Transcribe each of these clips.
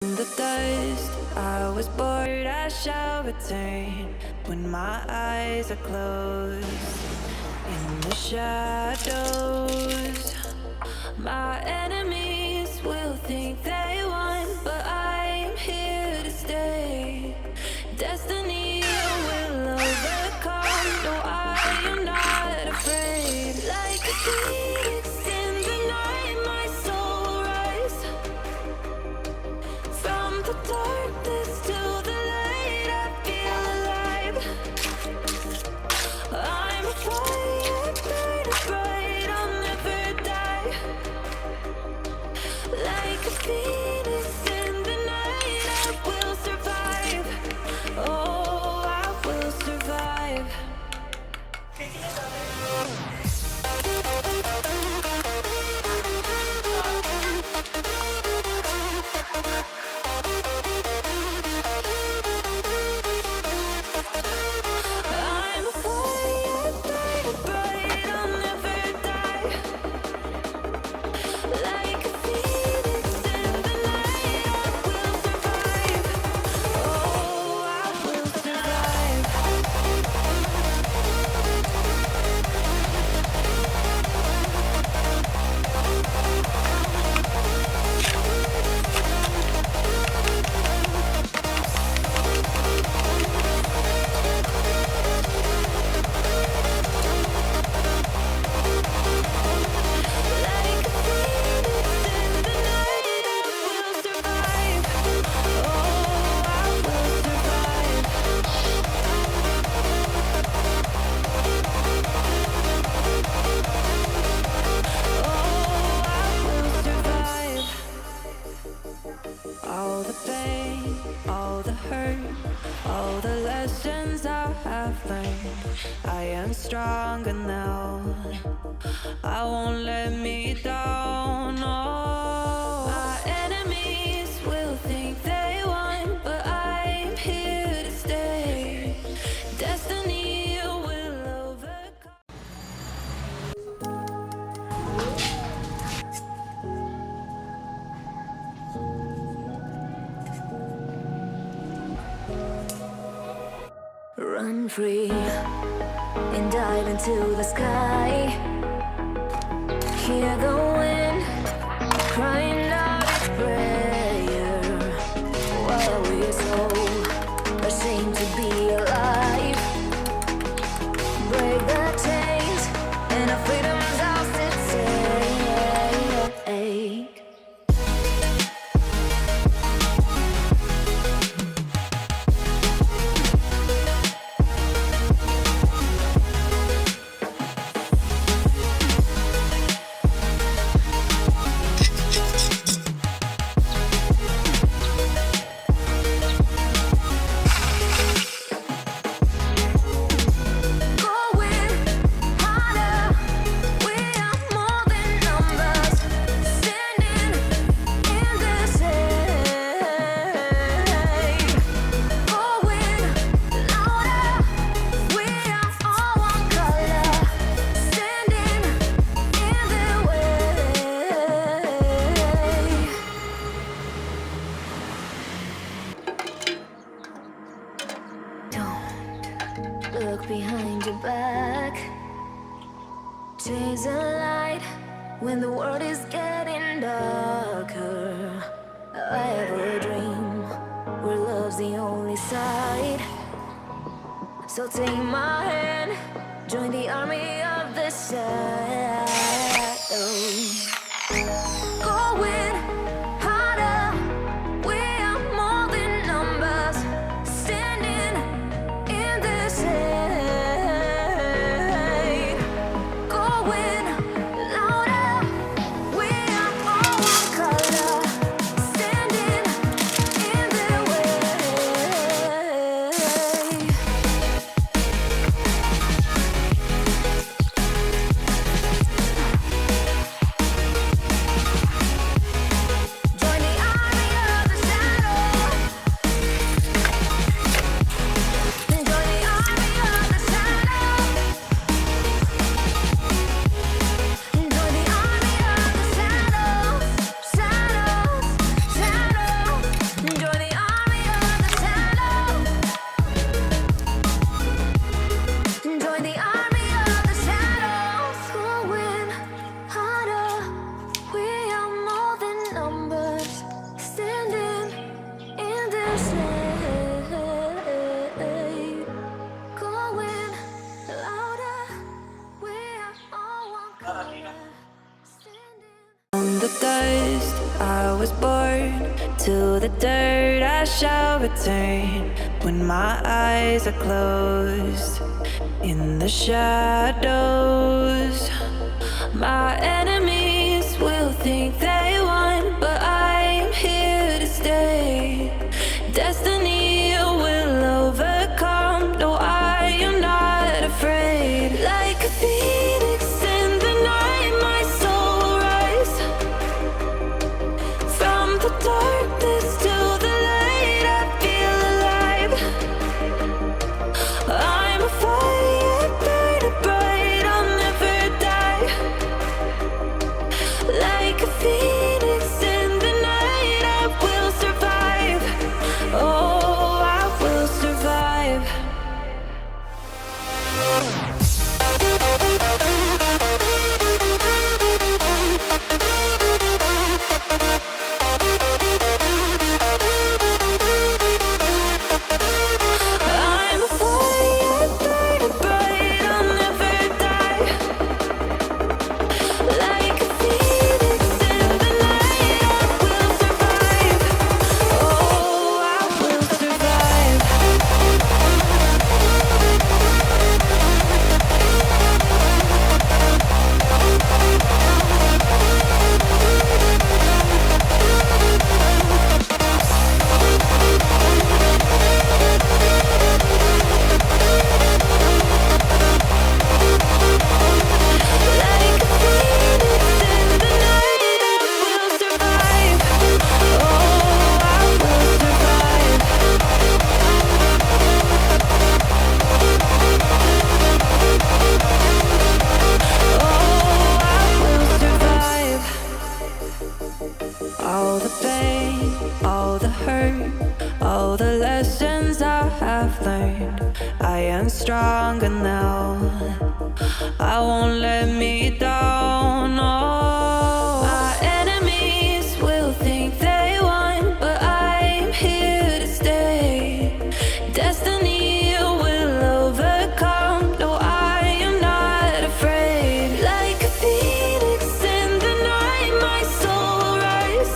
In the dust, I was bored, I shall return when my eyes are closed. In the shadows, my enemies will think they won, but I'm here to stay. Destiny will overcome, no, I am not afraid. Like a phoenix in the night, my soul will rise. From the darkness to the light, I feel alive. I'm a fire, burning bright, I'll never die. Like a phoenix in the night, I will survive. Oh, I will survive. I'm a fire, burning bright, I'll never die. Like a phoenix in the night, I will survive. Oh, I will survive. Like a phoenix in the night, I will survive. Oh, I will survive. Oh, I will survive. All the pain, all the hurt, all the lessons I have learned. I am stronger now. I won't let me down. Oh, my enemies will think they won, but I'm here to stay. Destiny will overcome. Run free and dive into the sky. Hear the wind crying out its prayer. While we're so ashamed to be alive, break the chains and our freedom's ours to take. Going harder, we are more than numbers, standing in this age. Going louder, we are all one color, standing in the way. Don't look behind your back. Chase a light when the world is getting darker. I have a dream where love's the only side. So take my hand, join the army of the shadows. Going harder, we are more than numbers, standing in this shade. Going louder, we are all one color, standing in the way. To the dirt I shall return when my eyes are closed. In the shadows, my enemies will think they won, but I'm here to stay. Destiny will overcome. No, I am not afraid. Like a phoenix in the night, my soul will rise. From the darkness to the light, I feel alive. I'm a fire burning bright, I'll never die. Like a phoenix in the night, I will survive. Oh, I will survive. I'm a fire burning bright, I'll never die. Like a phoenix in the night, I will survive. Oh, I will survive. Like a phoenix in the night, I will survive. Oh, I will survive. Oh, I will survive. All the pain, all the hurt, all the lessons I have learned. I am stronger now. I won't let me down. Oh, my enemies will think they won, but I'm here to stay. Destiny will overcome. No, I am not afraid. Like a phoenix in the night, my soul will rise.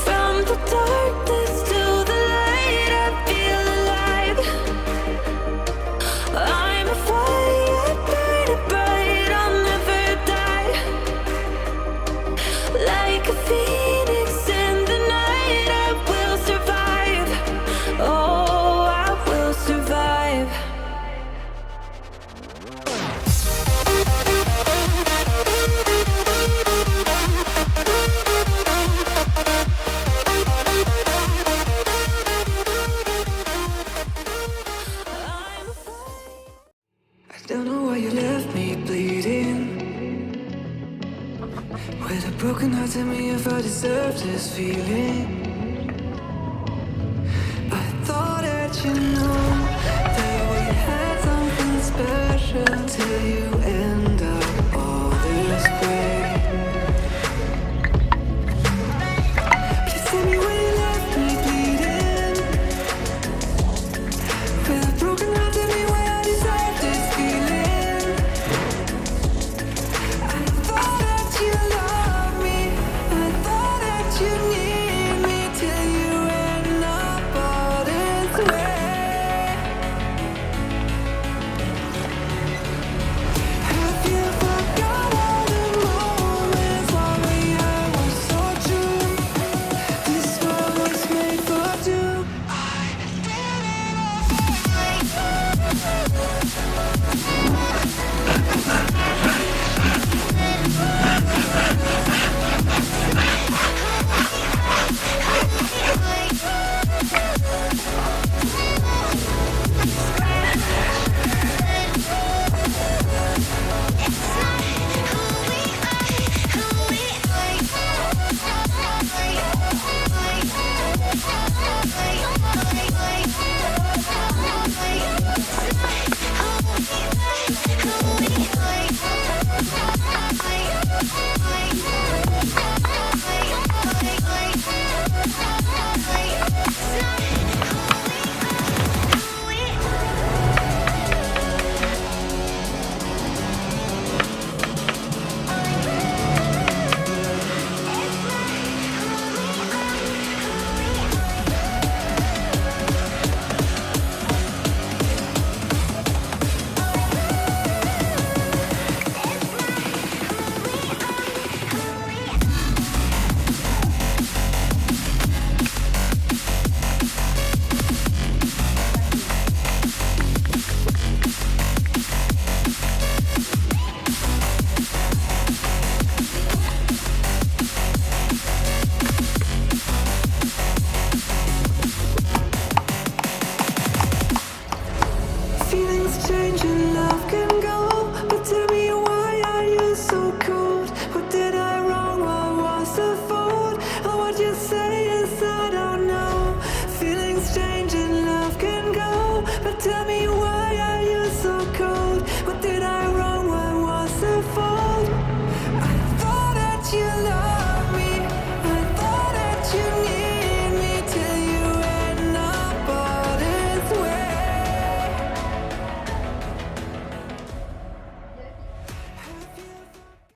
From the darkness to the light, I feel alive. I'm a fire burning bright, I'll never die. Like a phoenix in the night, I will survive. Oh, I will survive. I'm a fire. I don't know why you left me bleeding. With a broken heart, tell me if I deserve this feeling. I thought that you know that we had something special till you end up all this way. Please tell me why you left me bleeding. With a broken heart, tell me why I deserve this feeling. I thought that you loved me, I thought that you need me till you end up all this way. got me